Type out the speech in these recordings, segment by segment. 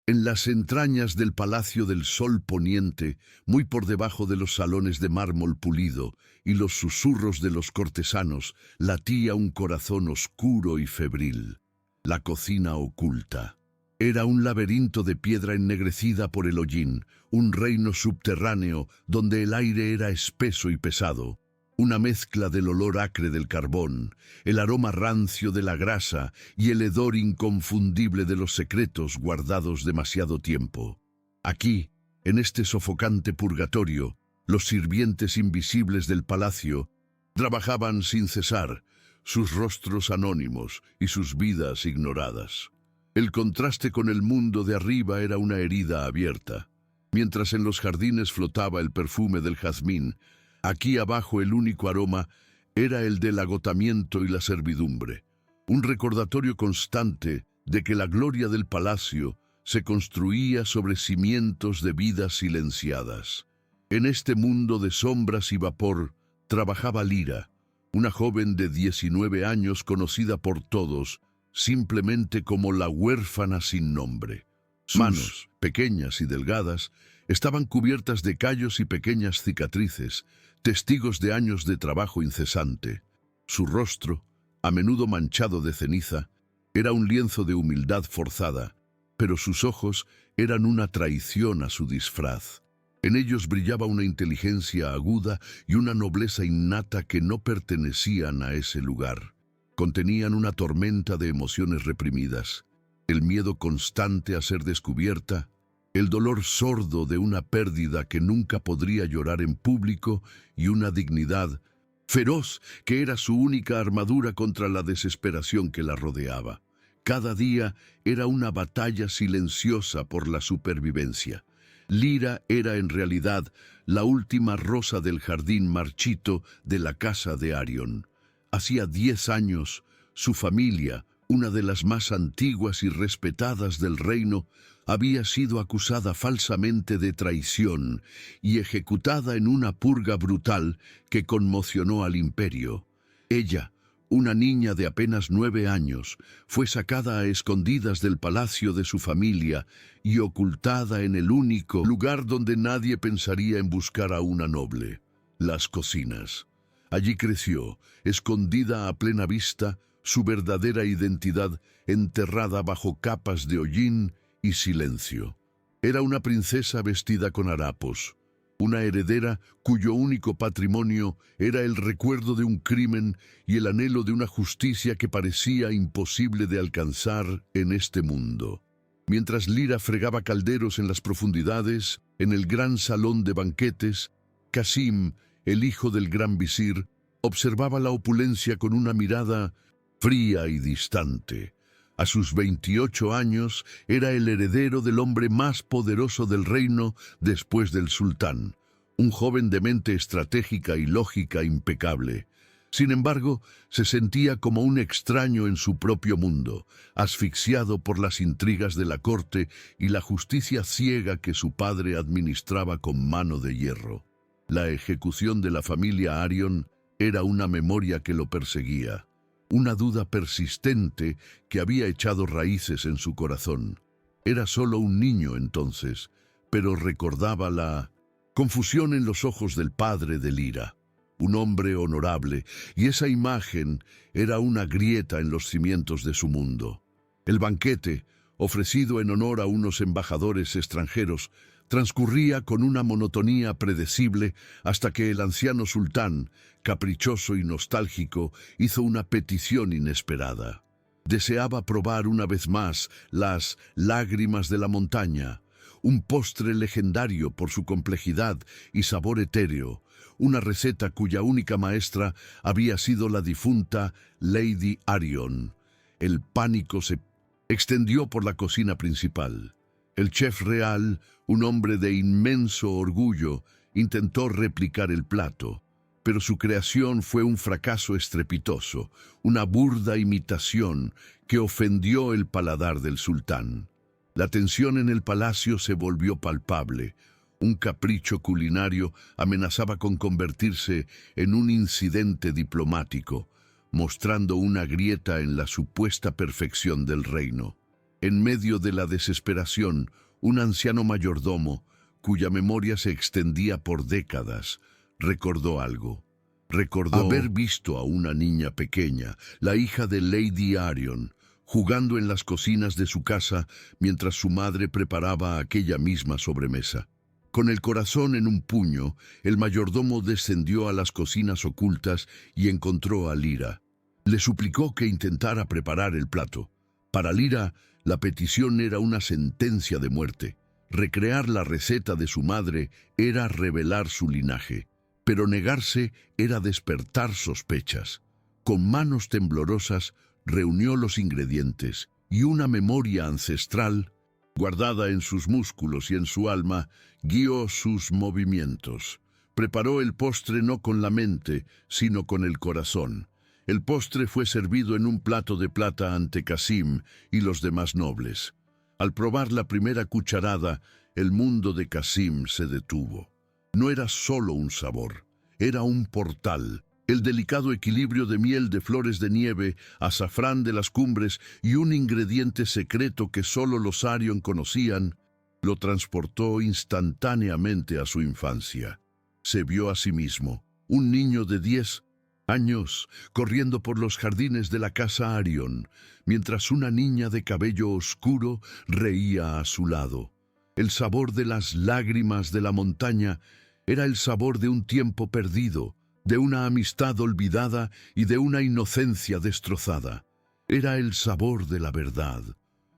En las entrañas del Palacio del Sol Poniente, muy por debajo de los salones de mármol pulido y los susurros de los cortesanos, latía un corazón oscuro y febril. La cocina oculta. Era un laberinto de piedra ennegrecida por el hollín, un reino subterráneo donde el aire era espeso y pesado, una mezcla del olor acre del carbón, el aroma rancio de la grasa y el hedor inconfundible de los secretos guardados demasiado tiempo. Aquí, en este sofocante purgatorio, los sirvientes invisibles del palacio trabajaban sin cesar, sus rostros anónimos y sus vidas ignoradas. El contraste con el mundo de arriba era una herida abierta. Mientras en los jardines flotaba el perfume del jazmín, aquí abajo el único aroma era el del agotamiento y la servidumbre, un recordatorio constante de que la gloria del palacio se construía sobre cimientos de vidas silenciadas. En este mundo de sombras y vapor trabajaba Lyra, una joven de 19 años conocida por todos simplemente como la huérfana sin nombre. Sus manos, pequeñas y delgadas, estaban cubiertas de callos y pequeñas cicatrices, testigos de años de trabajo incesante. Su rostro, a menudo manchado de ceniza, era un lienzo de humildad forzada, pero sus ojos eran una traición a su disfraz. En ellos brillaba una inteligencia aguda y una nobleza innata que no pertenecían a ese lugar. Contenían una tormenta de emociones reprimidas, el miedo constante a ser descubierta, el dolor sordo de una pérdida que nunca podría llorar en público y una dignidad feroz que era su única armadura contra la desesperación que la rodeaba. Cada día era una batalla silenciosa por la supervivencia. Lyra era en realidad la última rosa del jardín marchito de la casa de Arion. Hacía 10 años, su familia, una de las más antiguas y respetadas del reino, había sido acusada falsamente de traición y ejecutada en una purga brutal que conmocionó al imperio. Ella, una niña de apenas 9 años, fue sacada a escondidas del palacio de su familia y ocultada en el único lugar donde nadie pensaría en buscar a una noble: las cocinas. Allí creció, escondida a plena vista, su verdadera identidad enterrada bajo capas de hollín y silencio. Era una princesa vestida con harapos, una heredera cuyo único patrimonio era el recuerdo de un crimen y el anhelo de una justicia que parecía imposible de alcanzar en este mundo. Mientras Lyra fregaba calderos en las profundidades, en el gran salón de banquetes, Qasim, el hijo del gran visir, observaba la opulencia con una mirada fría y distante. A sus 28 años era el heredero del hombre más poderoso del reino después del sultán, un joven de mente estratégica y lógica impecable. Sin embargo, se sentía como un extraño en su propio mundo, asfixiado por las intrigas de la corte y la justicia ciega que su padre administraba con mano de hierro. La ejecución de la familia Arion era una memoria que lo perseguía, una duda persistente que había echado raíces en su corazón. Era solo un niño entonces, pero recordaba la confusión en los ojos del padre de Lyra, un hombre honorable, y esa imagen era una grieta en los cimientos de su mundo. El banquete, ofrecido en honor a unos embajadores extranjeros, transcurría con una monotonía predecible hasta que el anciano sultán, caprichoso y nostálgico, hizo una petición inesperada. Deseaba probar una vez más las lágrimas de la montaña, un postre legendario por su complejidad y sabor etéreo, una receta cuya única maestra había sido la difunta Lady Arion. El pánico se extendió por la cocina principal. El chef real, un hombre de inmenso orgullo, intentó replicar el plato, pero su creación fue un fracaso estrepitoso, una burda imitación que ofendió el paladar del sultán. La tensión en el palacio se volvió palpable. Un capricho culinario amenazaba con convertirse en un incidente diplomático, mostrando una grieta en la supuesta perfección del reino. En medio de la desesperación, un anciano mayordomo, cuya memoria se extendía por décadas, recordó algo. Recordó haber visto a una niña pequeña, la hija de Lady Arion, jugando en las cocinas de su casa mientras su madre preparaba aquella misma sobremesa. Con el corazón en un puño, el mayordomo descendió a las cocinas ocultas y encontró a Lyra. Le suplicó que intentara preparar el plato. Para Lyra, la petición era una sentencia de muerte. Recrear la receta de su madre era revelar su linaje, pero negarse era despertar sospechas. Con manos temblorosas, reunió los ingredientes y una memoria ancestral, guardada en sus músculos y en su alma, guió sus movimientos. Preparó el postre no con la mente, sino con el corazón. El postre fue servido en un plato de plata ante Kasim y los demás nobles. Al probar la primera cucharada, el mundo de Kasim se detuvo. No era solo un sabor, era un portal. El delicado equilibrio de miel de flores de nieve, azafrán de las cumbres y un ingrediente secreto que solo los Arion conocían, lo transportó instantáneamente a su infancia. Se vio a sí mismo, un niño de 10 años, corriendo por los jardines de la casa Arion, mientras una niña de cabello oscuro reía a su lado. El sabor de las lágrimas de la montaña era el sabor de un tiempo perdido, de una amistad olvidada y de una inocencia destrozada. Era el sabor de la verdad.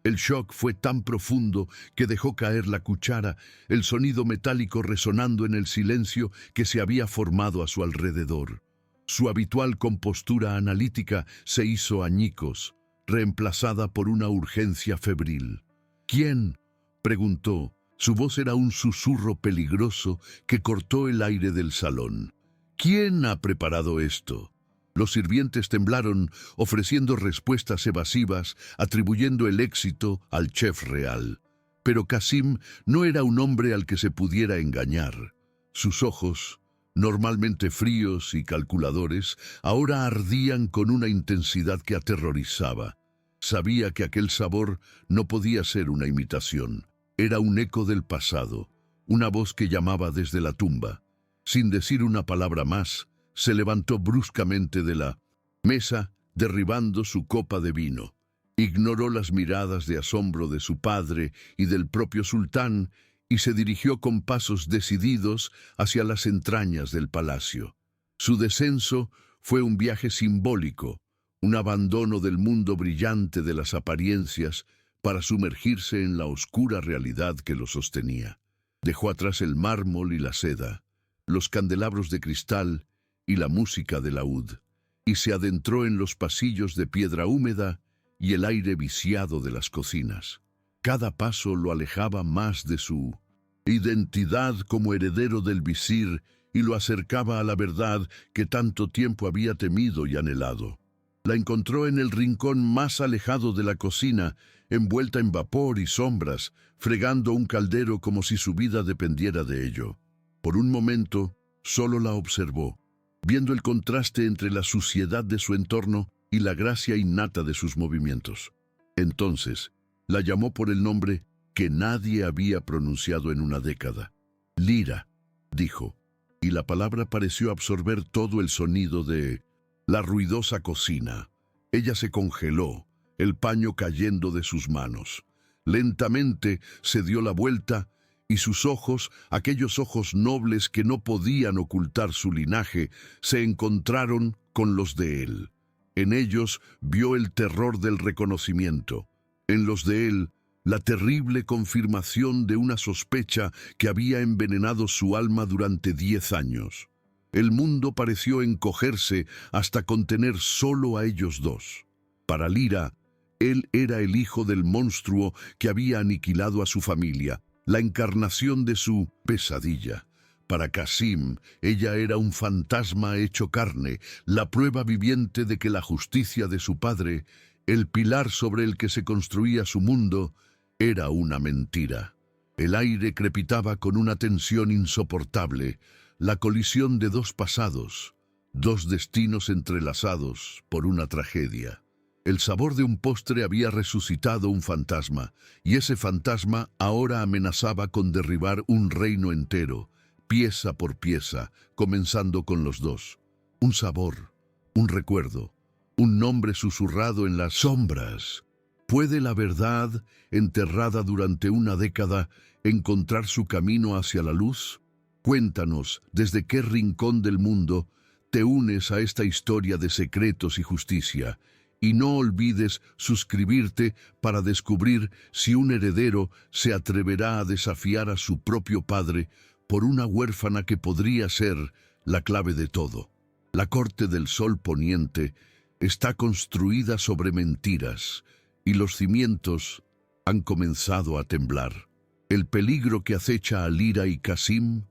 El shock fue tan profundo que dejó caer la cuchara, el sonido metálico resonando en el silencio que se había formado a su alrededor. Su habitual compostura analítica se hizo añicos, reemplazada por una urgencia febril. ¿Quién?, preguntó. Su voz era un susurro peligroso que cortó el aire del salón. ¿Quién ha preparado esto? Los sirvientes temblaron, ofreciendo respuestas evasivas, atribuyendo el éxito al chef real. Pero Kasim no era un hombre al que se pudiera engañar. Sus ojos, normalmente fríos y calculadores, ahora ardían con una intensidad que aterrorizaba. Sabía que aquel sabor no podía ser una imitación. Era un eco del pasado, una voz que llamaba desde la tumba. Sin decir una palabra más, se levantó bruscamente de la mesa, derribando su copa de vino. Ignoró las miradas de asombro de su padre y del propio sultán y se dirigió con pasos decididos hacia las entrañas del palacio. Su descenso fue un viaje simbólico, un abandono del mundo brillante de las apariencias para sumergirse en la oscura realidad que lo sostenía. Dejó atrás el mármol y la seda, los candelabros de cristal y la música de laúd, y se adentró en los pasillos de piedra húmeda y el aire viciado de las cocinas. Cada paso lo alejaba más de su identidad como heredero del visir y lo acercaba a la verdad que tanto tiempo había temido y anhelado. La encontró en el rincón más alejado de la cocina, envuelta en vapor y sombras, fregando un caldero como si su vida dependiera de ello. Por un momento, solo la observó, viendo el contraste entre la suciedad de su entorno y la gracia innata de sus movimientos. Entonces, la llamó por el nombre que nadie había pronunciado en una década. Lyra, dijo, y la palabra pareció absorber todo el sonido de la ruidosa cocina. Ella se congeló, el paño cayendo de sus manos. Lentamente se dio la vuelta y sus ojos, aquellos ojos nobles que no podían ocultar su linaje, se encontraron con los de él. En ellos vio el terror del reconocimiento. En los de él, la terrible confirmación de una sospecha que había envenenado su alma durante 10 años. El mundo pareció encogerse hasta contener solo a ellos dos. Para Lyra, él era el hijo del monstruo que había aniquilado a su familia, la encarnación de su pesadilla. Para Kasim, ella era un fantasma hecho carne, la prueba viviente de que la justicia de su padre, el pilar sobre el que se construía su mundo, era una mentira. El aire crepitaba con una tensión insoportable, la colisión de dos pasados, dos destinos entrelazados por una tragedia. El sabor de un postre había resucitado un fantasma, y ese fantasma ahora amenazaba con derribar un reino entero, pieza por pieza, comenzando con los dos. Un sabor, un recuerdo, un nombre susurrado en las sombras. ¿Puede la verdad, enterrada durante una década, encontrar su camino hacia la luz? Cuéntanos desde qué rincón del mundo te unes a esta historia de secretos y justicia, y no olvides suscribirte para descubrir si un heredero se atreverá a desafiar a su propio padre por una huérfana que podría ser la clave de todo. La corte del sol poniente está construida sobre mentiras, y los cimientos han comenzado a temblar. El peligro que acecha a Lyra y Kasim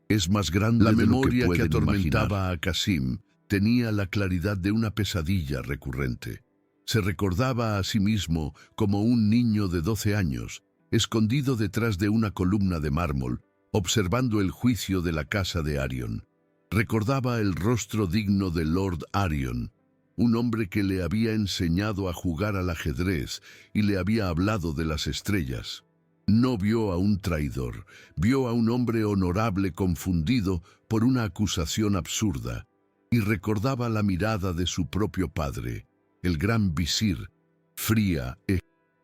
es más grande de lo que pueden imaginar. La memoria que atormentaba a Kasim tenía la claridad de una pesadilla recurrente. Se recordaba a sí mismo como un niño de 12 años, escondido detrás de una columna de mármol, observando el juicio de la casa de Arion. Recordaba el rostro digno de Lord Arion, un hombre que le había enseñado a jugar al ajedrez y le había hablado de las estrellas. No vio a un traidor, vio a un hombre honorable confundido por una acusación absurda, y recordaba la mirada de su propio padre, el gran visir, fría e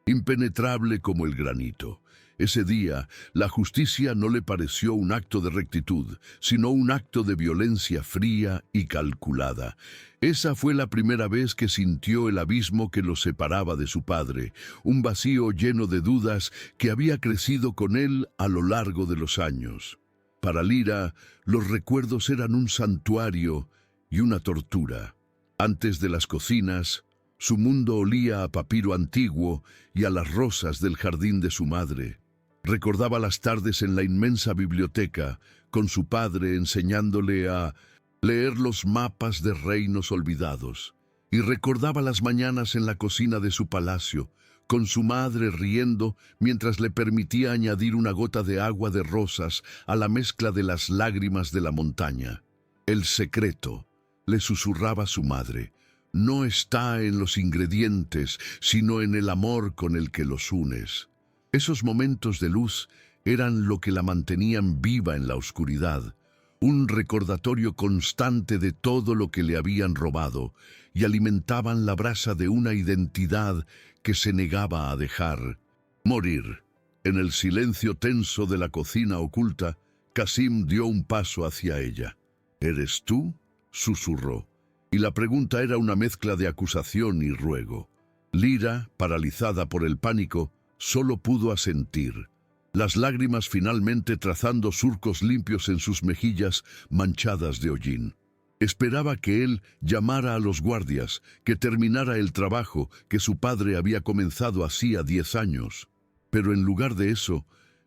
impenetrable como el granito. Ese día, la justicia no le pareció un acto de rectitud, sino un acto de violencia fría y calculada. Esa fue la primera vez que sintió el abismo que lo separaba de su padre, un vacío lleno de dudas que había crecido con él a lo largo de los años. Para Lyra, los recuerdos eran un santuario y una tortura. Antes de las cocinas, su mundo olía a papiro antiguo y a las rosas del jardín de su madre. Recordaba las tardes en la inmensa biblioteca, con su padre enseñándole a leer los mapas de reinos olvidados. Y recordaba las mañanas en la cocina de su palacio, con su madre riendo mientras le permitía añadir una gota de agua de rosas a la mezcla de las lágrimas de la montaña. El secreto, le susurraba su madre, no está en los ingredientes, sino en el amor con el que los unes. Esos momentos de luz eran lo que la mantenían viva en la oscuridad, un recordatorio constante de todo lo que le habían robado, y alimentaban la brasa de una identidad que se negaba a dejar morir. En el silencio tenso de la cocina oculta, Kasim dio un paso hacia ella. ¿Eres tú?, susurró, y la pregunta era una mezcla de acusación y ruego. Lyra, paralizada por el pánico, solo pudo asentir, las lágrimas finalmente trazando surcos limpios en sus mejillas manchadas de hollín. Esperaba que él llamara a los guardias, que terminara el trabajo que su padre había comenzado hacía 10 años. Pero en lugar de eso,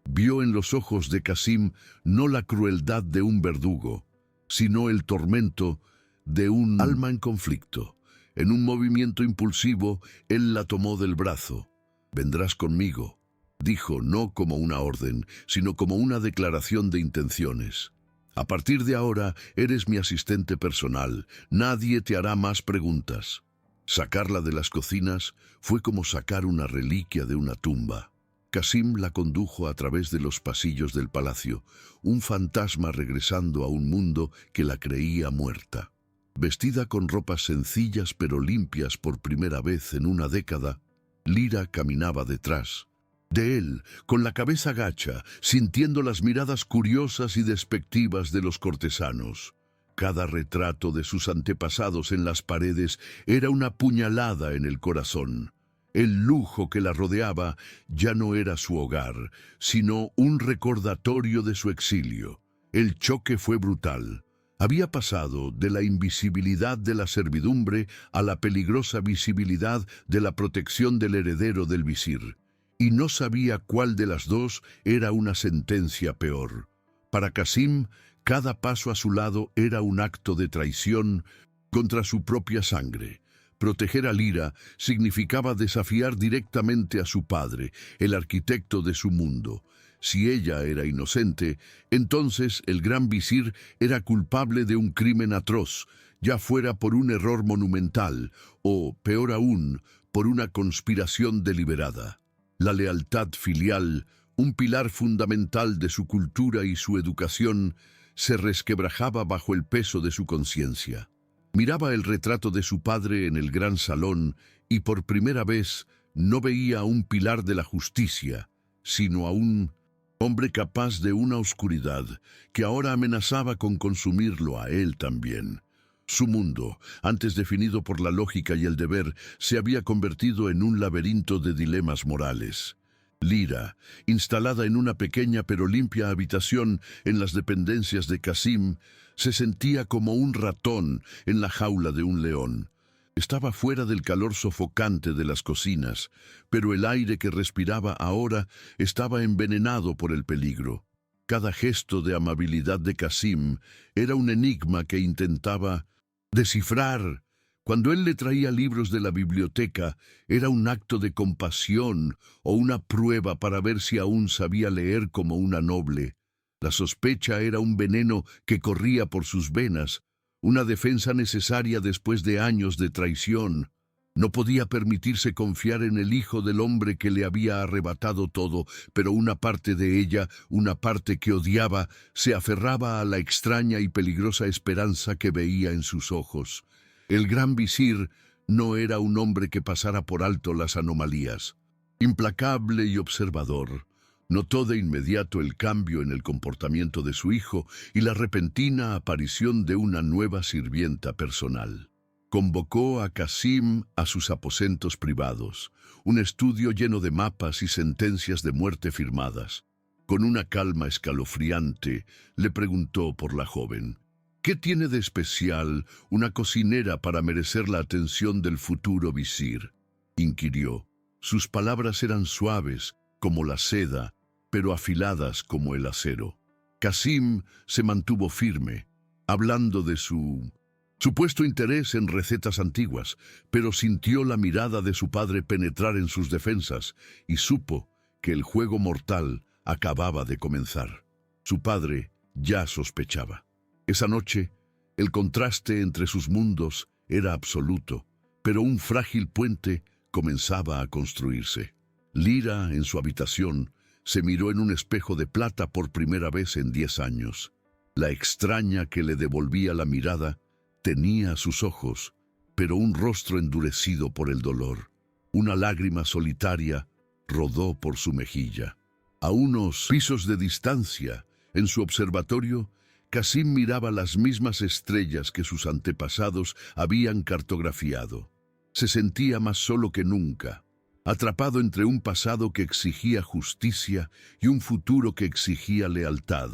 vio en los ojos de Kasim no la crueldad de un verdugo, sino el tormento de un alma en conflicto. En un movimiento impulsivo, él la tomó del brazo. «Vendrás conmigo», dijo, no como una orden, sino como una declaración de intenciones. «A partir de ahora, eres mi asistente personal. Nadie te hará más preguntas». Sacarla de las cocinas fue como sacar una reliquia de una tumba. Kasim la condujo a través de los pasillos del palacio, un fantasma regresando a un mundo que la creía muerta. Vestida con ropas sencillas pero limpias por primera vez en una década, Lyra caminaba detrás de él, con la cabeza gacha, sintiendo las miradas curiosas y despectivas de los cortesanos. Cada retrato de sus antepasados en las paredes era una puñalada en el corazón. El lujo que la rodeaba ya no era su hogar, sino un recordatorio de su exilio. El choque fue brutal. Había pasado de la invisibilidad de la servidumbre a la peligrosa visibilidad de la protección del heredero del visir, y no sabía cuál de las dos era una sentencia peor. Para Kasim, cada paso a su lado era un acto de traición contra su propia sangre. Proteger a Lyra significaba desafiar directamente a su padre, el arquitecto de su mundo. Si ella era inocente, entonces el gran visir era culpable de un crimen atroz, ya fuera por un error monumental o, peor aún, por una conspiración deliberada. La lealtad filial, un pilar fundamental de su cultura y su educación, se resquebrajaba bajo el peso de su conciencia. Miraba el retrato de su padre en el gran salón y por primera vez no veía a un pilar de la justicia, sino a un hombre capaz de una oscuridad que ahora amenazaba con consumirlo a él también. Su mundo, antes definido por la lógica y el deber, se había convertido en un laberinto de dilemas morales. Lira, instalada en una pequeña pero limpia habitación en las dependencias de Qasim, se sentía como un ratón en la jaula de un león. Estaba fuera del calor sofocante de las cocinas, pero el aire que respiraba ahora estaba envenenado por el peligro. Cada gesto de amabilidad de Qasim era un enigma que intentaba descifrar. Cuando él le traía libros de la biblioteca, era un acto de compasión o una prueba para ver si aún sabía leer como una noble. La sospecha era un veneno que corría por sus venas, una defensa necesaria después de años de traición. No podía permitirse confiar en el hijo del hombre que le había arrebatado todo, pero una parte de ella, una parte que odiaba, se aferraba a la extraña y peligrosa esperanza que veía en sus ojos. El gran visir no era un hombre que pasara por alto las anomalías. Implacable y observador, notó de inmediato el cambio en el comportamiento de su hijo y la repentina aparición de una nueva sirvienta personal. Convocó a Qasim a sus aposentos privados, un estudio lleno de mapas y sentencias de muerte firmadas. Con una calma escalofriante, le preguntó por la joven. ¿Qué tiene de especial una cocinera para merecer la atención del futuro visir?, inquirió. Sus palabras eran suaves, como la seda, pero afiladas como el acero. Qasim se mantuvo firme, hablando de su supuesto interés en recetas antiguas, pero sintió la mirada de su padre penetrar en sus defensas y supo que el juego mortal acababa de comenzar. Su padre ya sospechaba. Esa noche, el contraste entre sus mundos era absoluto, pero un frágil puente comenzaba a construirse. Lira, en su habitación, se miró en un espejo de plata por primera vez en 10 años. La extraña que le devolvía la mirada tenía sus ojos, pero un rostro endurecido por el dolor. Una lágrima solitaria rodó por su mejilla. A unos pisos de distancia, en su observatorio, Qasim miraba las mismas estrellas que sus antepasados habían cartografiado. Se sentía más solo que nunca, atrapado entre un pasado que exigía justicia y un futuro que exigía lealtad.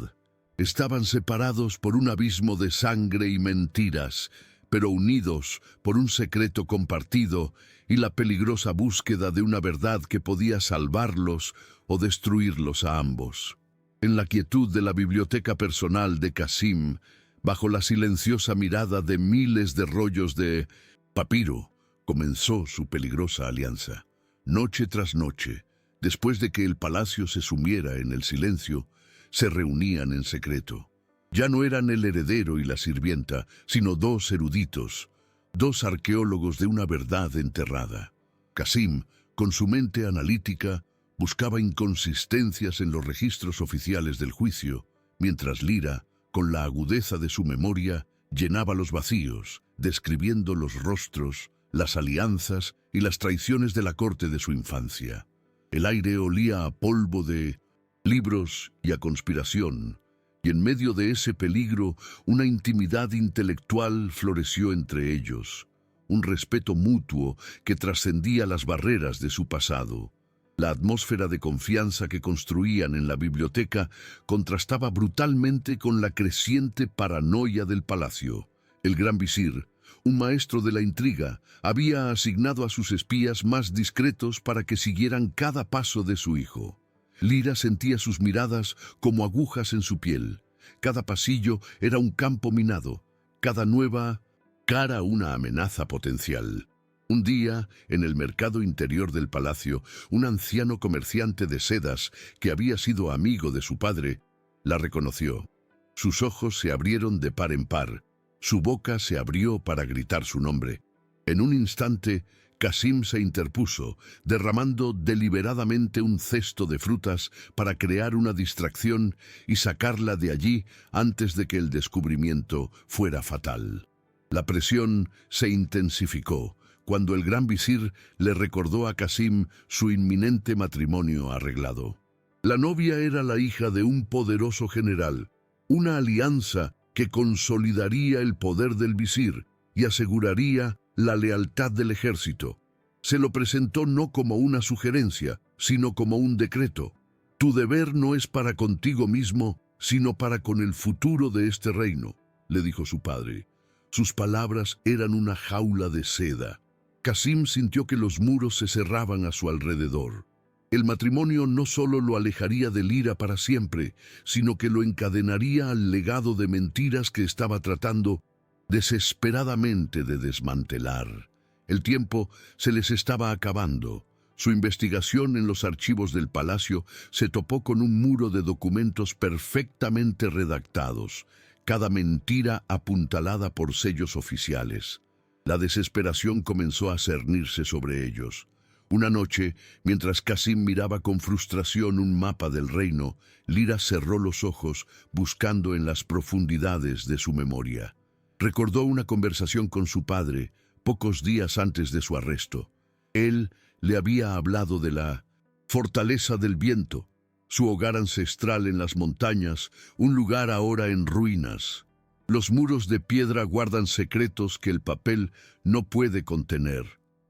Estaban separados por un abismo de sangre y mentiras, pero unidos por un secreto compartido y la peligrosa búsqueda de una verdad que podía salvarlos o destruirlos a ambos. En la quietud de la biblioteca personal de Qasim, bajo la silenciosa mirada de miles de rollos de papiro, comenzó su peligrosa alianza. Noche tras noche, después de que el palacio se sumiera en el silencio, se reunían en secreto. Ya no eran el heredero y la sirvienta, sino dos eruditos, dos arqueólogos de una verdad enterrada. Qasim, con su mente analítica, buscaba inconsistencias en los registros oficiales del juicio, mientras Lira, con la agudeza de su memoria, llenaba los vacíos, describiendo los rostros, las alianzas y las traiciones de la corte de su infancia. El aire olía a polvo de libros y a conspiración, y en medio de ese peligro una intimidad intelectual floreció entre ellos, un respeto mutuo que trascendía las barreras de su pasado. La atmósfera de confianza que construían en la biblioteca contrastaba brutalmente con la creciente paranoia del palacio. El gran visir, un maestro de la intriga, había asignado a sus espías más discretos para que siguieran cada paso de su hijo. Lira sentía sus miradas como agujas en su piel. Cada pasillo era un campo minado, cada nueva cara una amenaza potencial. Un día, en el mercado interior del palacio, un anciano comerciante de sedas, que había sido amigo de su padre, la reconoció. Sus ojos se abrieron de par en par, Su boca se abrió para gritar su nombre. En un instante, Qasim se interpuso, derramando deliberadamente un cesto de frutas para crear una distracción y sacarla de allí antes de que el descubrimiento fuera fatal. La presión se intensificó cuando el gran visir le recordó a Qasim su inminente matrimonio arreglado. La novia era la hija de un poderoso general, una alianza que consolidaría el poder del visir y aseguraría la lealtad del ejército. Se lo presentó no como una sugerencia, sino como un decreto. Tu deber no es para contigo mismo, sino para con el futuro de este reino, le dijo su padre. Sus palabras eran una jaula de seda. Qasim sintió que los muros se cerraban a su alrededor. El matrimonio no solo lo alejaría de Lira para siempre, sino que lo encadenaría al legado de mentiras que estaba tratando desesperadamente de desmantelar. El tiempo se les estaba acabando. Su investigación en los archivos del palacio se topó con un muro de documentos perfectamente redactados, cada mentira apuntalada por sellos oficiales. La desesperación comenzó a cernirse sobre ellos. Una noche, mientras Qasim miraba con frustración un mapa del reino, Lira cerró los ojos buscando en las profundidades de su memoria. Recordó una conversación con su padre pocos días antes de su arresto. Él le había hablado de la fortaleza del viento, su hogar ancestral en las montañas, un lugar ahora en ruinas. Los muros de piedra guardan secretos que el papel no puede contener,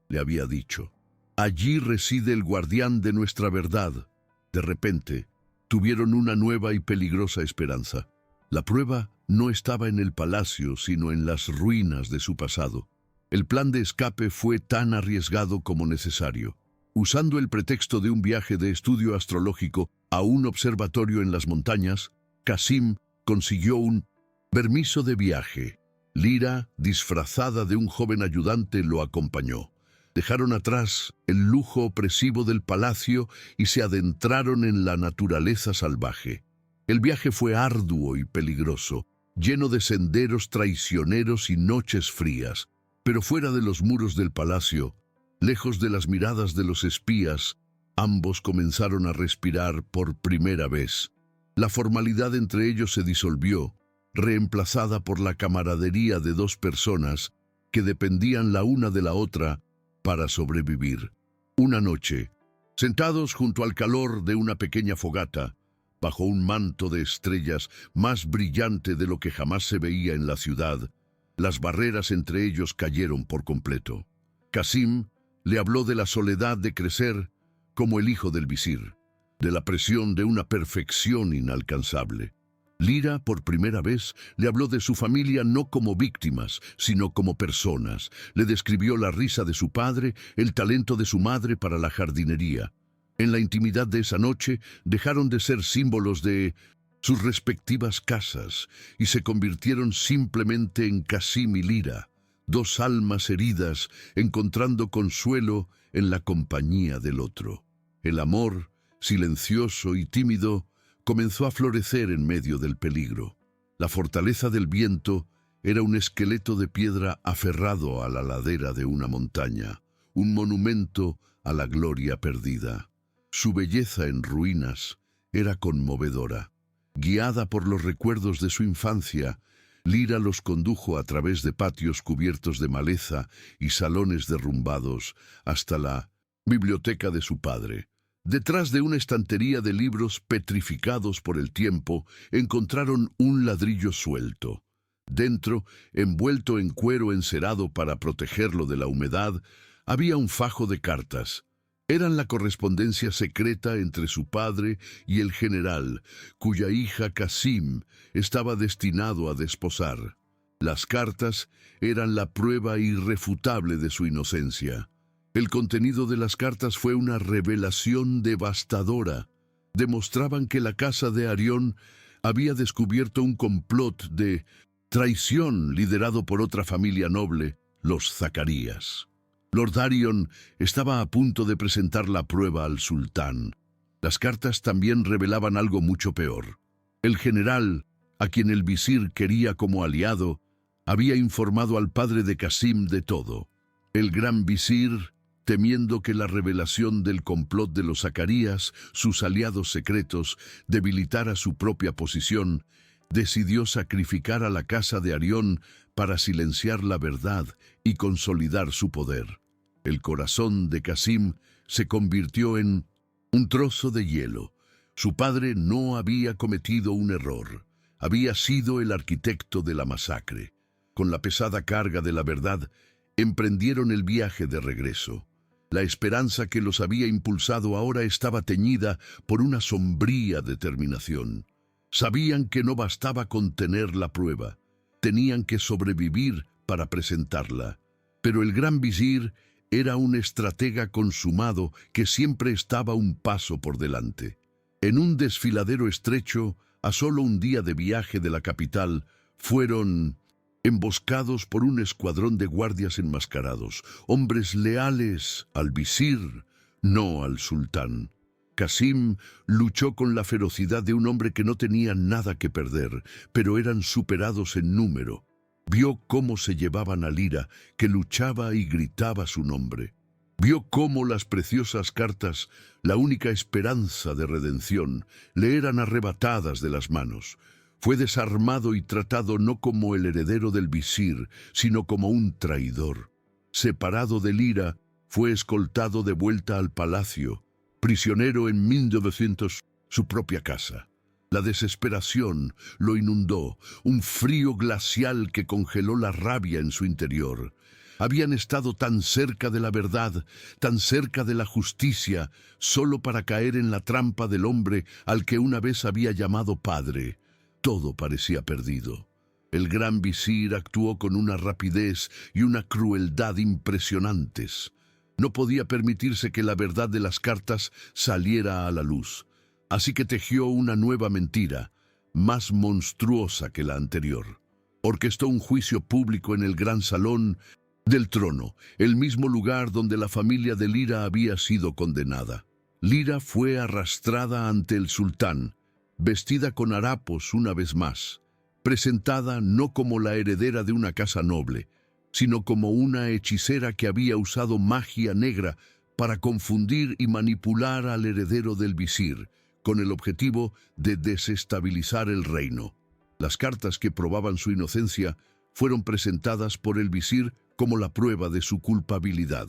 le había dicho. Allí reside el guardián de nuestra verdad. De repente, tuvieron una nueva y peligrosa esperanza. La prueba no estaba en el palacio, sino en las ruinas de su pasado. El plan de escape fue tan arriesgado como necesario. Usando el pretexto de un viaje de estudio astrológico a un observatorio en las montañas, Qasim consiguió un permiso de viaje. Lira, disfrazada de un joven ayudante, lo acompañó. Dejaron atrás el lujo opresivo del palacio y se adentraron en la naturaleza salvaje. El viaje fue arduo y peligroso, lleno de senderos traicioneros y noches frías, pero fuera de los muros del palacio, lejos de las miradas de los espías, ambos comenzaron a respirar por primera vez. La formalidad entre ellos se disolvió, reemplazada por la camaradería de dos personas que dependían la una de la otra para sobrevivir. Una noche, sentados junto al calor de una pequeña fogata, bajo un manto de estrellas más brillante de lo que jamás se veía en la ciudad, las barreras entre ellos cayeron por completo. Qasim le habló de la soledad de crecer como el hijo del visir, de la presión de una perfección inalcanzable. Lira, por primera vez, le habló de su familia no como víctimas, sino como personas. Le describió la risa de su padre, el talento de su madre para la jardinería. En la intimidad de esa noche, dejaron de ser símbolos de sus respectivas casas y se convirtieron simplemente en Qasim y Lira, dos almas heridas encontrando consuelo en la compañía del otro. El amor, silencioso y tímido, comenzó a florecer en medio del peligro. La fortaleza del viento era un esqueleto de piedra aferrado a la ladera de una montaña, un monumento a la gloria perdida. Su belleza en ruinas era conmovedora. Guiada por los recuerdos de su infancia, Lira los condujo a través de patios cubiertos de maleza y salones derrumbados hasta la biblioteca de su padre. Detrás de una estantería de libros petrificados por el tiempo, encontraron un ladrillo suelto. Dentro, envuelto en cuero encerado para protegerlo de la humedad, había un fajo de cartas. Eran la correspondencia secreta entre su padre y el general, cuya hija Qasim estaba destinado a desposar. Las cartas eran la prueba irrefutable de su inocencia. El contenido de las cartas fue una revelación devastadora. Demostraban que la casa de Arión había descubierto un complot de traición liderado por otra familia noble, los Zacarías. Lord Arión estaba a punto de presentar la prueba al sultán. Las cartas también revelaban algo mucho peor. El general, a quien el visir quería como aliado, Había informado al padre de Qasim de todo. El gran visir, temiendo que la revelación del complot de los Zacarías, sus aliados secretos, debilitara su propia posición, decidió sacrificar a la casa de Arión para silenciar la verdad y consolidar su poder. El corazón de Qasim se convirtió en un trozo de hielo. Su padre no había cometido un error. Había sido el arquitecto de la masacre. Con la pesada carga de la verdad, emprendieron el viaje de regreso. La esperanza que los había impulsado ahora estaba teñida por una sombría determinación. Sabían que no bastaba con tener la prueba. Tenían que sobrevivir para presentarla. Pero el gran visir era un estratega consumado que siempre estaba un paso por delante. En un desfiladero estrecho, a solo un día de viaje de la capital, fueron emboscados por un escuadrón de guardias enmascarados, hombres leales al visir, no al sultán. Qasim luchó con la ferocidad de un hombre que no tenía nada que perder, pero eran superados en número. Vio cómo se llevaban a Lira, que luchaba y gritaba su nombre. Vio cómo las preciosas cartas, la única esperanza de redención, le eran arrebatadas de las manos. Fue desarmado y tratado no como el heredero del visir, sino como un traidor. Separado de Lira, fue escoltado de vuelta al palacio, prisionero en 1900, su propia casa. La desesperación lo inundó, un frío glacial que congeló la rabia en su interior. Habían estado tan cerca de la verdad, tan cerca de la justicia, solo para caer en la trampa del hombre al que una vez había llamado padre. Todo parecía perdido. El gran visir actuó con una rapidez y una crueldad impresionantes. No podía permitirse que la verdad de las cartas saliera a la luz. Así que tejió una nueva mentira, más monstruosa que la anterior. Orquestó un juicio público en el gran salón del trono, el mismo lugar donde la familia de Lira había sido condenada. Lira fue arrastrada ante el sultán, vestida con harapos una vez más, presentada no como la heredera de una casa noble, sino como una hechicera que había usado magia negra para confundir y manipular al heredero del visir, con el objetivo de desestabilizar el reino. Las cartas que probaban su inocencia fueron presentadas por el visir como la prueba de su culpabilidad.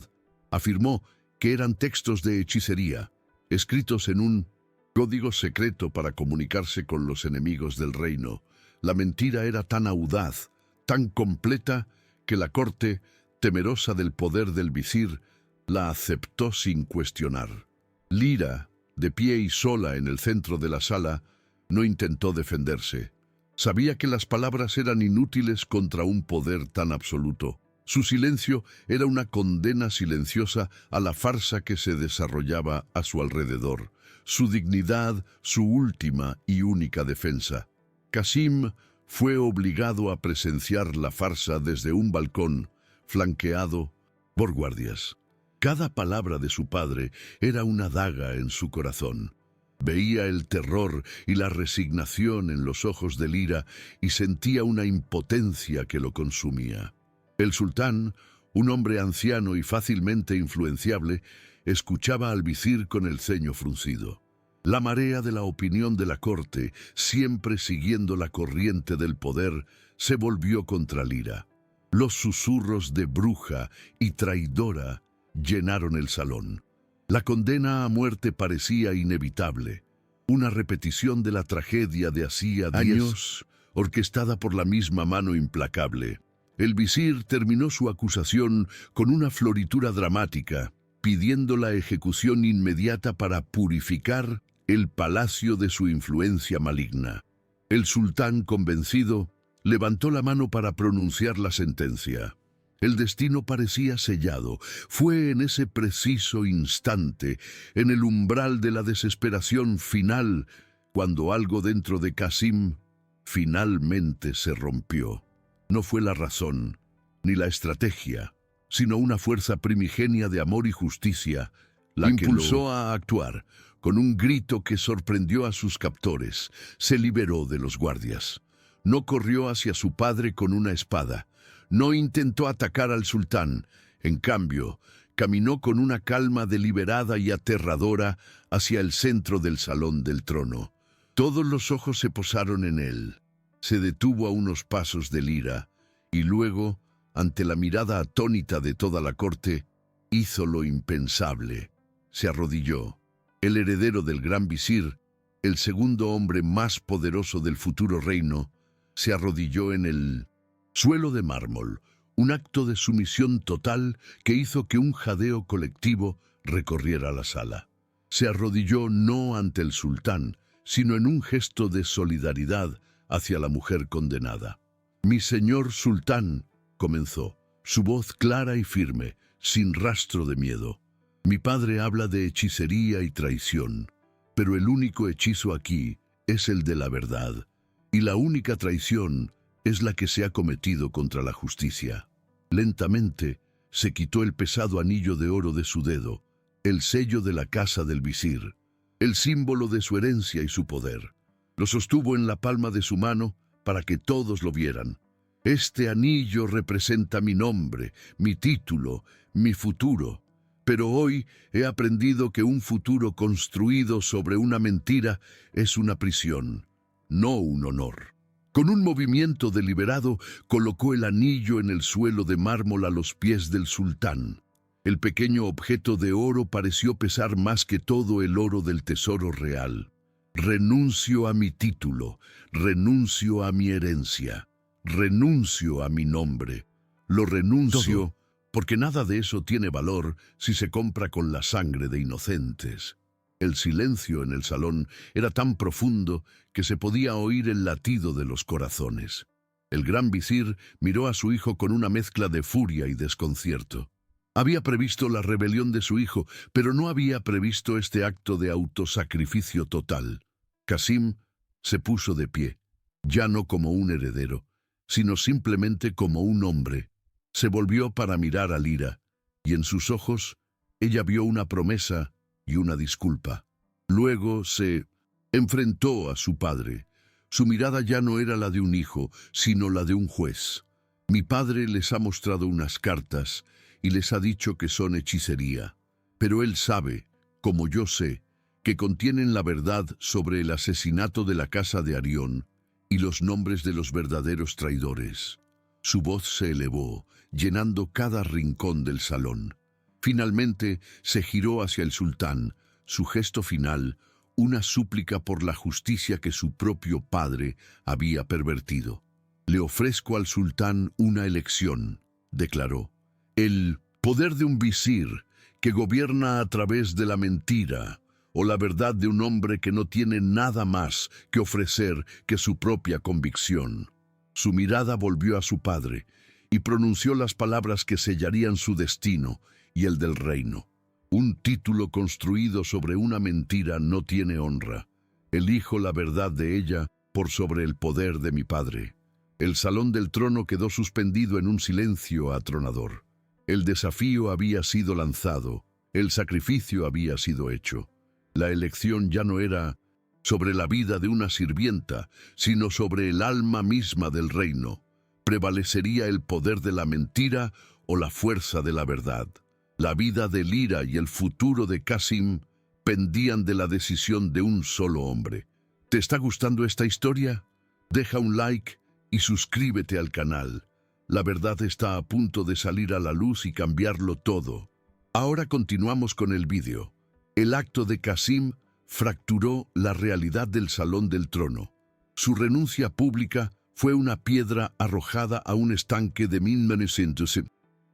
Afirmó que eran textos de hechicería, escritos en un código secreto para comunicarse con los enemigos del reino. La mentira era tan audaz, tan completa, que la corte, temerosa del poder del visir, la aceptó sin cuestionar. Lira, de pie y sola en el centro de la sala, no intentó defenderse. Sabía que las palabras eran inútiles contra un poder tan absoluto. Su silencio era una condena silenciosa a la farsa que se desarrollaba a su alrededor. Su dignidad, su última y única defensa. Qasim fue obligado a presenciar la farsa desde un balcón, flanqueado por guardias. Cada palabra de su padre era una daga en su corazón. Veía el terror y la resignación en los ojos de Lira y sentía una impotencia que lo consumía. El sultán, un hombre anciano y fácilmente influenciable, escuchaba al visir con el ceño fruncido. La marea de la opinión de la corte, siempre siguiendo la corriente del poder, se volvió contra Lira. Los susurros de bruja y traidora llenaron el salón. La condena a muerte parecía inevitable, una repetición de la tragedia de hacía años, orquestada por la misma mano implacable. El visir terminó su acusación con una floritura dramática, pidiendo la ejecución inmediata para purificar el palacio de su influencia maligna. El sultán, convencido, levantó la mano para pronunciar la sentencia. El destino parecía sellado. Fue en ese preciso instante, en el umbral de la desesperación final, cuando algo dentro de Qasim finalmente se rompió. No fue la razón, ni la estrategia, sino una fuerza primigenia de amor y justicia, la que impulsó a actuar. Con un grito que sorprendió a sus captores, se liberó de los guardias. No corrió hacia su padre con una espada. No intentó atacar al sultán. En cambio, caminó con una calma deliberada y aterradora hacia el centro del salón del trono. Todos los ojos se posaron en él. Se detuvo a unos pasos de Lira y luego, ante la mirada atónita de toda la corte, hizo lo impensable. Se arrodilló. El heredero del gran visir, el segundo hombre más poderoso del futuro reino, se arrodilló en el suelo de mármol, un acto de sumisión total que hizo que un jadeo colectivo recorriera la sala. Se arrodilló no ante el sultán, sino en un gesto de solidaridad hacia la mujer condenada. «Mi señor sultán», comenzó, su voz clara y firme, sin rastro de miedo. «Mi padre habla de hechicería y traición, pero el único hechizo aquí es el de la verdad, y la única traición es la que se ha cometido contra la justicia». Lentamente se quitó el pesado anillo de oro de su dedo, el sello de la casa del visir, el símbolo de su herencia y su poder. Lo sostuvo en la palma de su mano para que todos lo vieran. «Este anillo representa mi nombre, mi título, mi futuro. Pero hoy he aprendido que un futuro construido sobre una mentira es una prisión, no un honor». Con un movimiento deliberado, colocó el anillo en el suelo de mármol a los pies del sultán. El pequeño objeto de oro pareció pesar más que todo el oro del tesoro real. «Renuncio a mi título, renuncio a mi herencia, renuncio a mi nombre. Lo renuncio porque nada de eso tiene valor si se compra con la sangre de inocentes». El silencio en el salón era tan profundo que se podía oír el latido de los corazones. El gran visir miró a su hijo con una mezcla de furia y desconcierto. Había previsto la rebelión de su hijo, pero no había previsto este acto de autosacrificio total. Qasim se puso de pie, ya no como un heredero, sino simplemente como un hombre. Se volvió para mirar a Lira, y en sus ojos ella vio una promesa y una disculpa. Luego se enfrentó a su padre. Su mirada ya no era la de un hijo, sino la de un juez. «Mi padre les ha mostrado unas cartas y les ha dicho que son hechicería, pero él sabe, como yo sé, que contienen la verdad sobre el asesinato de la casa de Arión y los nombres de los verdaderos traidores». Su voz se elevó, llenando cada rincón del salón. Finalmente se giró hacia el sultán, su gesto final, una súplica por la justicia que su propio padre había pervertido. «Le ofrezco al sultán una elección», declaró. «El poder de un visir que gobierna a través de la mentira, o la verdad de un hombre que no tiene nada más que ofrecer que su propia convicción». Su mirada volvió a su padre y pronunció las palabras que sellarían su destino y el del reino. «Un título construido sobre una mentira no tiene honra. Elijo la verdad de ella por sobre el poder de mi padre». El salón del trono quedó suspendido en un silencio atronador. El desafío había sido lanzado, el sacrificio había sido hecho. La elección ya no era sobre la vida de una sirvienta, sino sobre el alma misma del reino. Prevalecería el poder de la mentira o la fuerza de la verdad. La vida de Lira y el futuro de Qasim pendían de la decisión de un solo hombre. ¿Te está gustando esta historia? Deja un like y suscríbete al canal. La verdad está a punto de salir a la luz y cambiarlo todo. Ahora continuamos con el vídeo. El acto de Qasim fracturó la realidad del Salón del Trono. Su renuncia pública fue una piedra arrojada a un estanque de 1900.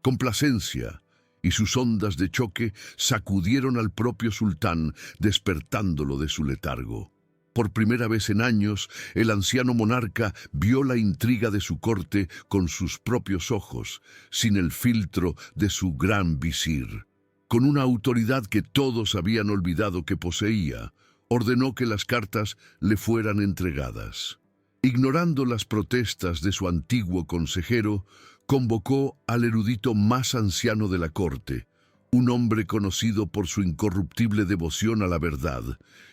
Complacencia y sus ondas de choque sacudieron al propio sultán, despertándolo de su letargo. Por primera vez en años, el anciano monarca vio la intriga de su corte con sus propios ojos, sin el filtro de su gran visir. Con una autoridad que todos habían olvidado que poseía, ordenó que las cartas le fueran entregadas. Ignorando las protestas de su antiguo consejero, convocó al erudito más anciano de la corte, un hombre conocido por su incorruptible devoción a la verdad,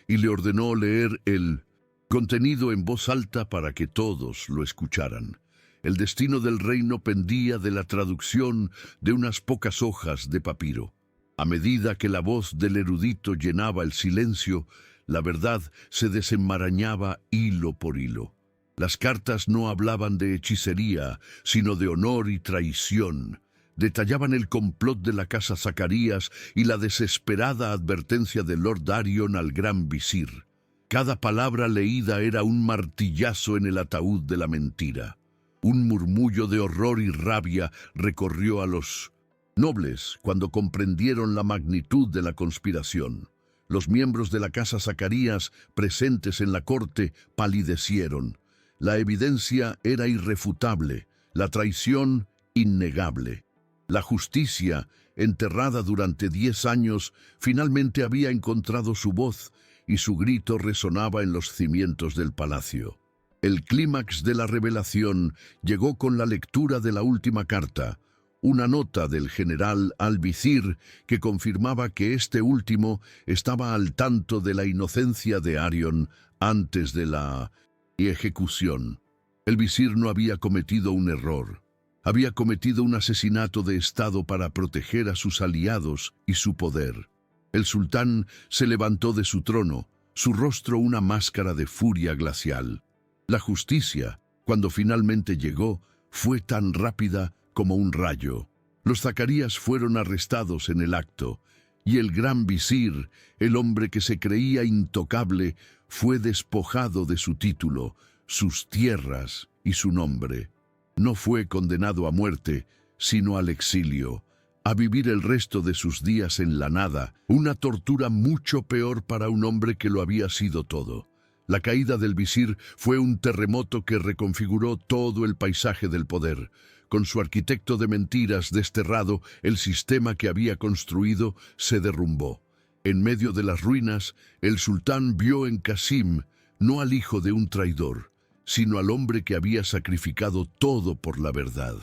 y le ordenó leer el contenido en voz alta para que todos lo escucharan. El destino del reino pendía de la traducción de unas pocas hojas de papiro. A medida que la voz del erudito llenaba el silencio, la verdad se desenmarañaba hilo por hilo. Las cartas no hablaban de hechicería, sino de honor y traición. Detallaban el complot de la casa Zacarías y la desesperada advertencia de Lord Arion al gran visir. Cada palabra leída era un martillazo en el ataúd de la mentira. Un murmullo de horror y rabia recorrió a los nobles cuando comprendieron la magnitud de la conspiración. Los miembros de la casa Zacarías presentes en la corte palidecieron. La evidencia era irrefutable, la traición innegable. La justicia, enterrada durante 10 años, finalmente había encontrado su voz y su grito resonaba en los cimientos del palacio. El clímax de la revelación llegó con la lectura de la última carta, una nota del general al-Visir que confirmaba que este último estaba al tanto de la inocencia de Arion antes de la ejecución. El visir no había cometido un error. Había cometido un asesinato de Estado para proteger a sus aliados y su poder. El sultán se levantó de su trono, su rostro una máscara de furia glacial. La justicia, cuando finalmente llegó, fue tan rápida como un rayo. Los Zacarías fueron arrestados en el acto, y el gran visir, el hombre que se creía intocable, fue despojado de su título, sus tierras y su nombre. No fue condenado a muerte, sino al exilio, a vivir el resto de sus días en la nada, una tortura mucho peor para un hombre que lo había sido todo. La caída del visir fue un terremoto que reconfiguró todo el paisaje del poder. Con su arquitecto de mentiras desterrado, el sistema que había construido se derrumbó. En medio de las ruinas, el sultán vio en Qasim no al hijo de un traidor, sino al hombre que había sacrificado todo por la verdad.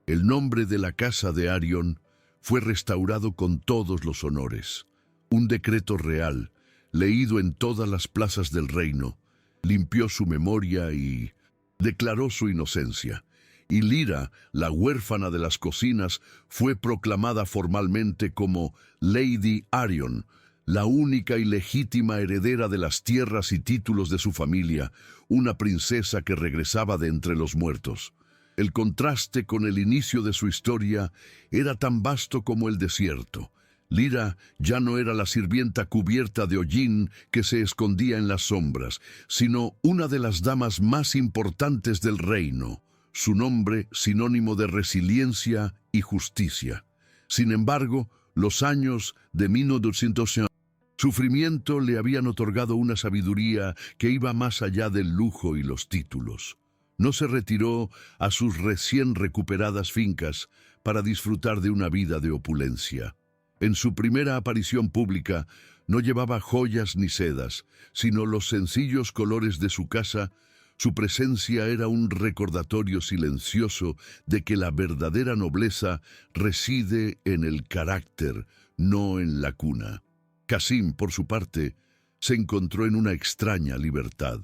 El nombre de la casa de Arion fue restaurado con todos los honores. Un decreto real, leído en todas las plazas del reino, limpió su memoria y declaró su inocencia. Y Lira, la huérfana de las cocinas, fue proclamada formalmente como Lady Arion, la única y legítima heredera de las tierras y títulos de su familia, una princesa que regresaba de entre los muertos. El contraste con el inicio de su historia era tan vasto como el desierto. Lira ya no era la sirvienta cubierta de hollín que se escondía en las sombras, sino una de las damas más importantes del reino, su nombre sinónimo de resiliencia y justicia. Sin embargo, los años de 1900 sufrimiento le habían otorgado una sabiduría que iba más allá del lujo y los títulos. No se retiró a sus recién recuperadas fincas para disfrutar de una vida de opulencia. En su primera aparición pública no llevaba joyas ni sedas, sino los sencillos colores de su casa. Su presencia era un recordatorio silencioso de que la verdadera nobleza reside en el carácter, no en la cuna. Qasim, por su parte, se encontró en una extraña libertad.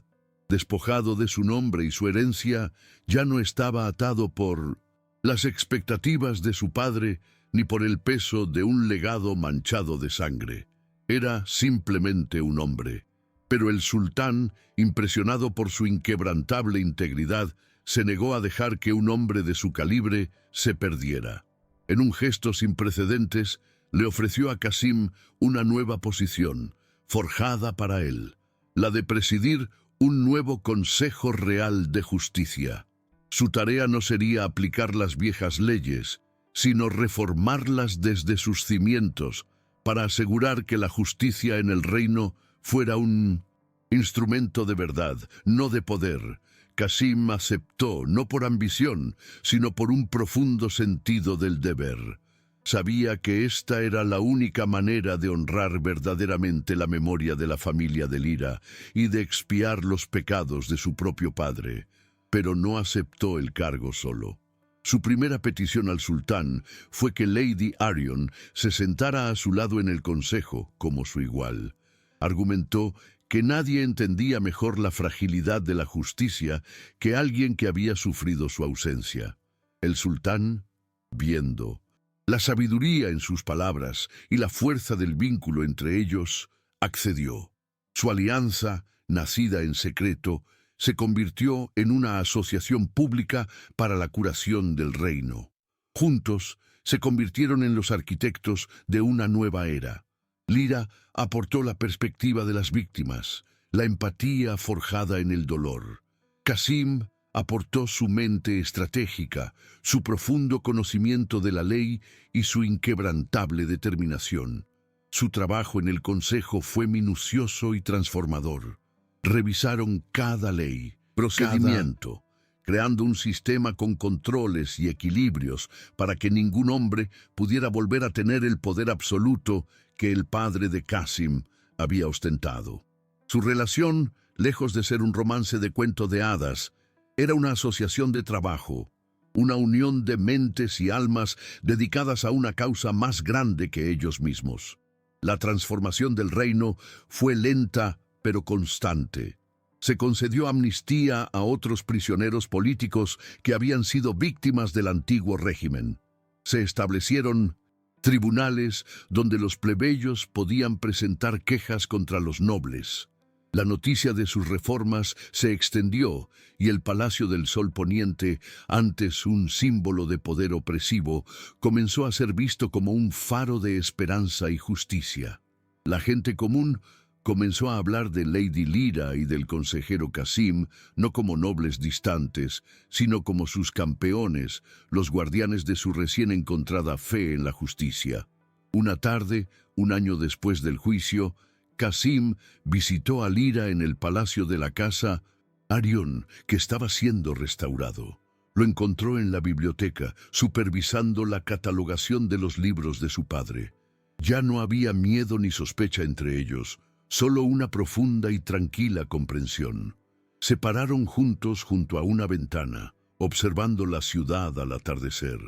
Despojado de su nombre y su herencia, ya no estaba atado por las expectativas de su padre ni por el peso de un legado manchado de sangre. Era simplemente un hombre. Pero el sultán, impresionado por su inquebrantable integridad, se negó a dejar que un hombre de su calibre se perdiera. En un gesto sin precedentes, le ofreció a Qasim una nueva posición, forjada para él, la de presidir un nuevo Consejo Real de Justicia. Su tarea no sería aplicar las viejas leyes, sino reformarlas desde sus cimientos, para asegurar que la justicia en el reino fuera un instrumento de verdad, no de poder. Qasim aceptó, no por ambición, sino por un profundo sentido del deber. Sabía que esta era la única manera de honrar verdaderamente la memoria de la familia de Lira y de expiar los pecados de su propio padre, pero no aceptó el cargo solo. Su primera petición al sultán fue que Lady Arion se sentara a su lado en el consejo como su igual. Argumentó que nadie entendía mejor la fragilidad de la justicia que alguien que había sufrido su ausencia. El sultán, viendo la sabiduría en sus palabras y la fuerza del vínculo entre ellos, accedió. Su alianza, nacida en secreto, se convirtió en una asociación pública para la curación del reino. Juntos, se convirtieron en los arquitectos de una nueva era. Lira aportó la perspectiva de las víctimas, la empatía forjada en el dolor. Qasim aportó su mente estratégica, su profundo conocimiento de la ley y su inquebrantable determinación. Su trabajo en el Consejo fue minucioso y transformador. Revisaron cada ley, procedimiento, creando un sistema con controles y equilibrios para que ningún hombre pudiera volver a tener el poder absoluto que el padre de Qasim había ostentado. Su relación, lejos de ser un romance de cuento de hadas, era una asociación de trabajo, una unión de mentes y almas dedicadas a una causa más grande que ellos mismos. La transformación del reino fue lenta pero constante. Se concedió amnistía a otros prisioneros políticos que habían sido víctimas del antiguo régimen. Se establecieron tribunales donde los plebeyos podían presentar quejas contra los nobles. La noticia de sus reformas se extendió y el Palacio del Sol Poniente, antes un símbolo de poder opresivo, comenzó a ser visto como un faro de esperanza y justicia. La gente común comenzó a hablar de Lady Lira y del consejero Qasim no como nobles distantes, sino como sus campeones, los guardianes de su recién encontrada fe en la justicia. Una tarde, un año después del juicio, Qasim visitó a Lira en el palacio de la casa Arión, que estaba siendo restaurado. Lo encontró en la biblioteca, supervisando la catalogación de los libros de su padre. Ya no había miedo ni sospecha entre ellos, solo una profunda y tranquila comprensión. Se pararon juntos junto a una ventana, observando la ciudad al atardecer.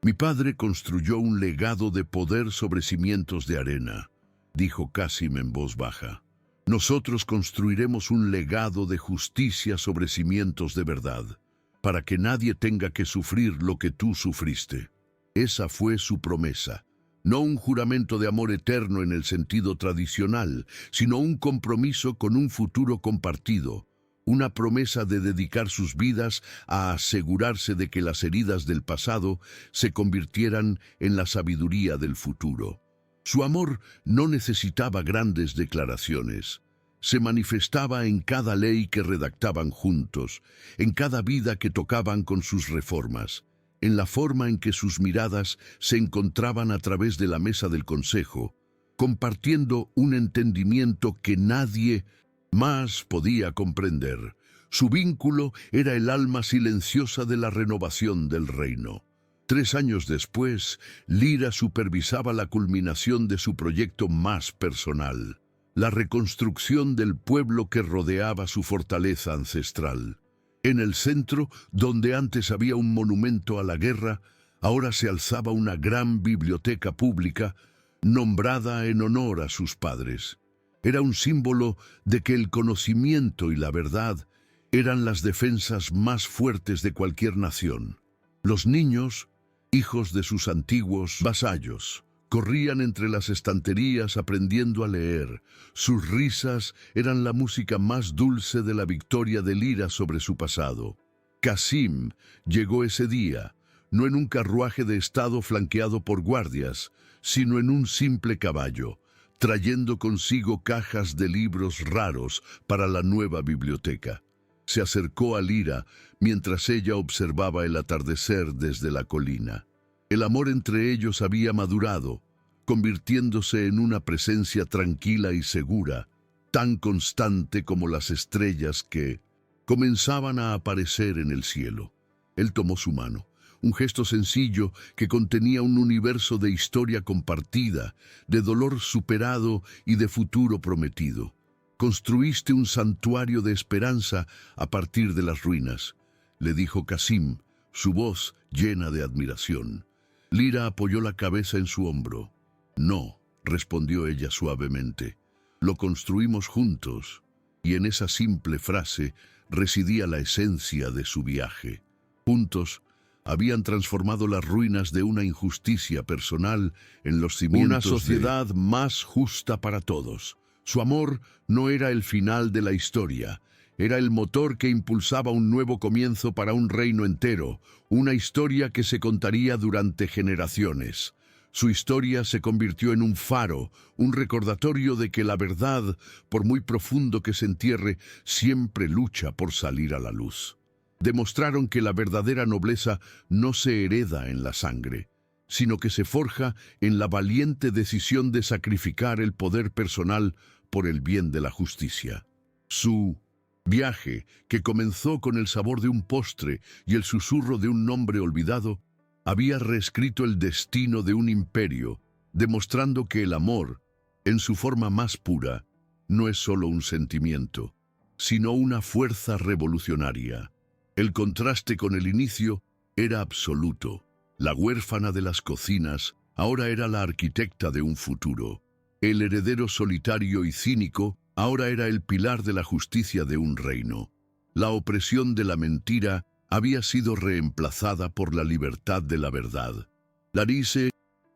Mi padre construyó un legado de poder sobre cimientos de arena, dijo Qasim en voz baja. Nosotros construiremos un legado de justicia sobre cimientos de verdad, para que nadie tenga que sufrir lo que tú sufriste. Esa fue su promesa. No un juramento de amor eterno en el sentido tradicional, sino un compromiso con un futuro compartido, una promesa de dedicar sus vidas a asegurarse de que las heridas del pasado se convirtieran en la sabiduría del futuro. Su amor no necesitaba grandes declaraciones. Se manifestaba en cada ley que redactaban juntos, en cada vida que tocaban con sus reformas, en la forma en que sus miradas se encontraban a través de la mesa del consejo, compartiendo un entendimiento que nadie más podía comprender. Su vínculo era el alma silenciosa de la renovación del reino. 3 años después, Lira supervisaba la culminación de su proyecto más personal, la reconstrucción del pueblo que rodeaba su fortaleza ancestral. En el centro, donde antes había un monumento a la guerra, ahora se alzaba una gran biblioteca pública, nombrada en honor a sus padres. Era un símbolo de que el conocimiento y la verdad eran las defensas más fuertes de cualquier nación. Los niños, hijos de sus antiguos vasallos, corrían entre las estanterías aprendiendo a leer. Sus risas eran la música más dulce de la victoria de Lira sobre su pasado. Qasim llegó ese día, no en un carruaje de estado flanqueado por guardias, sino en un simple caballo, trayendo consigo cajas de libros raros para la nueva biblioteca. Se acercó a Lira mientras ella observaba el atardecer desde la colina. El amor entre ellos había madurado, convirtiéndose en una presencia tranquila y segura, tan constante como las estrellas que comenzaban a aparecer en el cielo. Él tomó su mano, un gesto sencillo que contenía un universo de historia compartida, de dolor superado y de futuro prometido. Construiste un santuario de esperanza a partir de las ruinas, le dijo Qasim, su voz llena de admiración. Lira apoyó la cabeza en su hombro. No, respondió ella suavemente. Lo construimos juntos, y en esa simple frase residía la esencia de su viaje. Juntos, habían transformado las ruinas de una injusticia personal en los cimientos Una sociedad más justa para todos. Su amor no era el final de la historia, era el motor que impulsaba un nuevo comienzo para un reino entero, una historia que se contaría durante generaciones. Su historia se convirtió en un faro, un recordatorio de que la verdad, por muy profundo que se entierre, siempre lucha por salir a la luz. Demostraron que la verdadera nobleza no se hereda en la sangre, sino que se forja en la valiente decisión de sacrificar el poder personal por el bien de la justicia. Su viaje, que comenzó con el sabor de un postre y el susurro de un nombre olvidado, había reescrito el destino de un imperio, demostrando que el amor, en su forma más pura, no es solo un sentimiento, sino una fuerza revolucionaria. El contraste con el inicio era absoluto. La huérfana de las cocinas ahora era la arquitecta de un futuro. El heredero solitario y cínico ahora era el pilar de la justicia de un reino. La opresión de la mentira había sido reemplazada por la libertad de la verdad. La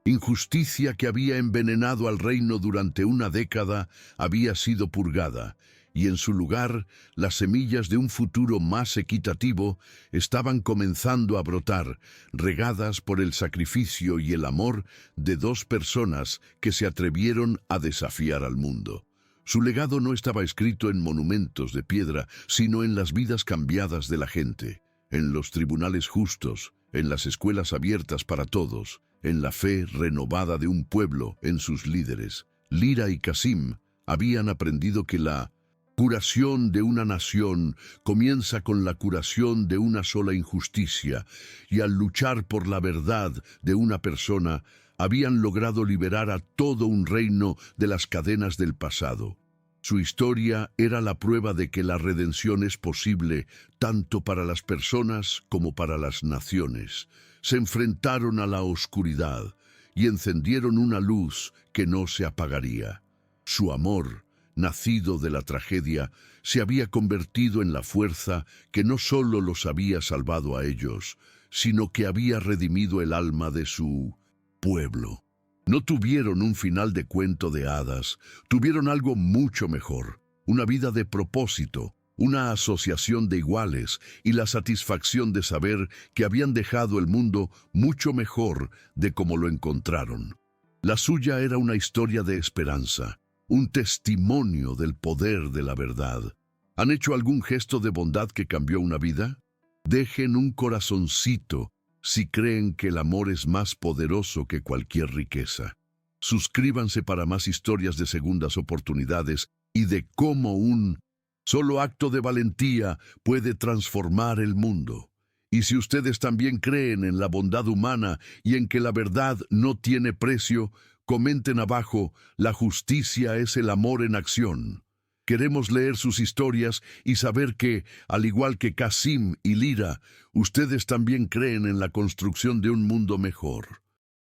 injusticia que había envenenado al reino durante una década había sido purgada, y en su lugar, las semillas de un futuro más equitativo estaban comenzando a brotar, regadas por el sacrificio y el amor de dos personas que se atrevieron a desafiar al mundo. Su legado no estaba escrito en monumentos de piedra, sino en las vidas cambiadas de la gente, en los tribunales justos, en las escuelas abiertas para todos, en la fe renovada de un pueblo, en sus líderes. Lyra y Qasim habían aprendido que la curación de una nación comienza con la curación de una sola injusticia, y al luchar por la verdad de una persona, habían logrado liberar a todo un reino de las cadenas del pasado. Su historia era la prueba de que la redención es posible tanto para las personas como para las naciones. Se enfrentaron a la oscuridad y encendieron una luz que no se apagaría. Su amor, nacido de la tragedia, se había convertido en la fuerza que no solo los había salvado a ellos, sino que había redimido el alma de su pueblo. No tuvieron un final de cuento de hadas, tuvieron algo mucho mejor, una vida de propósito, una asociación de iguales y la satisfacción de saber que habían dejado el mundo mucho mejor de como lo encontraron. La suya era una historia de esperanza, un testimonio del poder de la verdad. ¿Han hecho algún gesto de bondad que cambió una vida? Dejen un corazoncito si creen que el amor es más poderoso que cualquier riqueza. Suscríbanse para más historias de segundas oportunidades y de cómo un solo acto de valentía puede transformar el mundo. Y si ustedes también creen en la bondad humana y en que la verdad no tiene precio, comenten abajo: la justicia es el amor en acción. Queremos leer sus historias y saber que, al igual que Qasim y Lyra, ustedes también creen en la construcción de un mundo mejor.